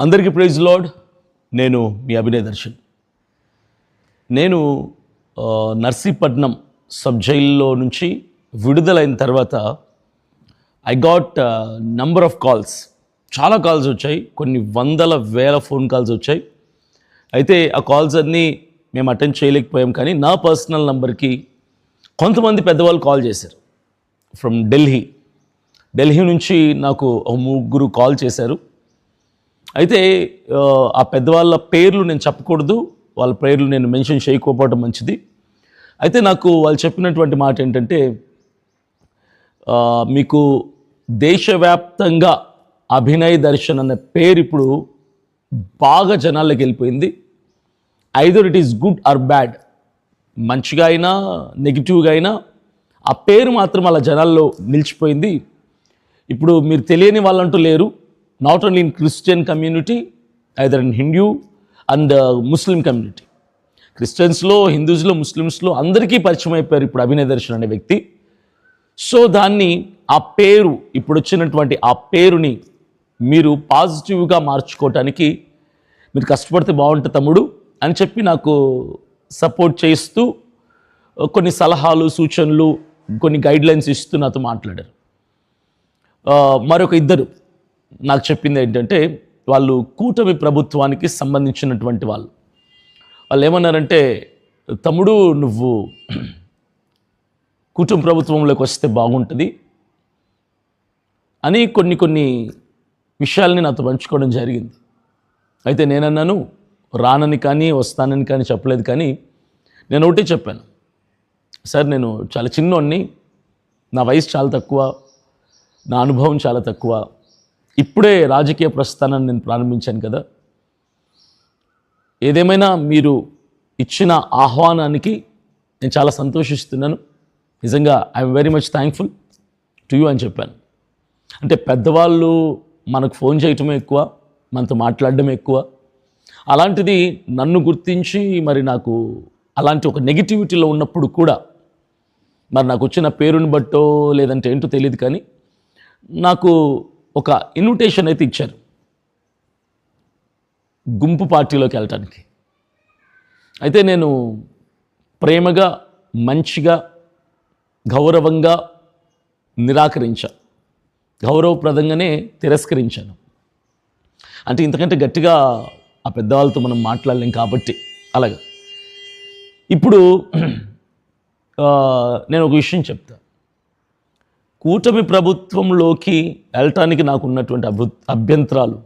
అందరికీ praise lord. నేను మీ అభినయ్ దర్శన్. నేను నర్సీపట్నం సబ్ జైల్లో నుంచి విడుదలైన తర్వాత I got number of calls. చాలా కాల్స్ వచ్చాయి, కొన్ని వందల వేల ఫోన్ కాల్స్ వచ్చాయి. అయితే ఆ కాల్స్ అన్నీ మేము అటెండ్ చేయలేకపోయాం. కానీ నా పర్సనల్ నంబర్కి కొంతమంది పెద్దవాళ్ళు కాల్ చేశారు. ఫ్రమ్ ఢిల్లీ నుంచి నాకు ముగ్గురు కాల్ చేశారు. అయితే ఆ పెద్దవాళ్ళ పేర్లు నేను చెప్పకూడదు, వాళ్ళ పేర్లు నేను మెన్షన్ చేయకపోవడం మంచిది. అయితే నాకు వాళ్ళు చెప్పినటువంటి మాట ఏంటంటే, మీకు దేశవ్యాప్తంగా అభినయ్ దర్శన్ అనే పేరు ఇప్పుడు బాగా జనాల్లోకి వెళ్ళిపోయింది. Either it is good or bad, మంచిగా అయినా నెగిటివ్గా అయినా ఆ పేరు మాత్రం అలా జనాల్లో నిలిచిపోయింది. ఇప్పుడు మీరు తెలియని వాళ్ళంటూ లేరు. Not only in Christian community, either in Hindu and Muslim community. క్రిస్టియన్స్లో, హిందూస్లో, ముస్లిమ్స్లో అందరికీ పరిచయం అయిపోయారు ఇప్పుడు అభినయ్ దర్శన్ అనే వ్యక్తి. సో దాన్ని, ఆ పేరు, ఇప్పుడు వచ్చినటువంటి ఆ పేరుని మీరు పాజిటివ్గా మార్చుకోవటానికి మీరు కష్టపడితే బాగుంటుంది తమ్ముడు అని చెప్పి నాకు సపోర్ట్ చేస్తూ కొన్ని సలహాలు, సూచనలు, కొన్ని గైడ్లైన్స్ ఇస్తూ నాతో మాట్లాడారు. మరొక ఇద్దరు నాకు చెప్పింది ఏంటంటే, వాళ్ళు కూటమి ప్రభుత్వానికి సంబంధించినటువంటి వాళ్ళు ఏమన్నారంటే, తమ్ముడు నువ్వు కూటమి ప్రభుత్వంలోకి వస్తే బాగుంటుంది అని కొన్ని విషయాల్ని నాతో పంచుకోవడం జరిగింది. అయితే నేనన్నాను, రానని కానీ వస్తానని కానీ చెప్పలేదు. కానీ నేను ఒకటే చెప్పాను, సార్ నేను చాలా చిన్నోడిని, నా వయసు చాలా తక్కువ, నా అనుభవం చాలా తక్కువ, ఇప్పుడే రాజకీయ ప్రస్థానాన్ని నేను ప్రారంభించాను కదా. ఏదేమైనా మీరు ఇచ్చిన ఆహ్వానానికి నేను చాలా సంతోషిస్తున్నాను. నిజంగా I'm very much thankful to you అని చెప్పాను. అంటే పెద్దవాళ్ళు మనకు ఫోన్ చేయటమే ఎక్కువ, మనతో మాట్లాడడం ఎక్కువ. అలాంటిది నన్ను గుర్తించి మరి నాకు అలాంటి ఒక నెగిటివిటీలో ఉన్నప్పుడు కూడా మరి నాకు వచ్చిన పేరుని బట్టో లేదంటే ఏంటో తెలియదు, కానీ నాకు ఒక ఇన్విటేషన్ అయితే ఇచ్చారు గుంపు పార్టీలోకి వెళ్ళటానికి. అయితే నేను ప్రేమగా, మంచిగా, గౌరవంగా గౌరవప్రదంగానే తిరస్కరించాను. అంటే ఇంతకంటే గట్టిగా ఆ పెద్దవాళ్ళతో మనం మాట్లాడలేం కాబట్టి అలాగా. ఇప్పుడు నేను ఒక విషయం చెప్తా. కూటమి ప్రభుత్వంలోకి వెళ్ళటానికి నాకు ఉన్నటువంటి అభ్యంతరాలు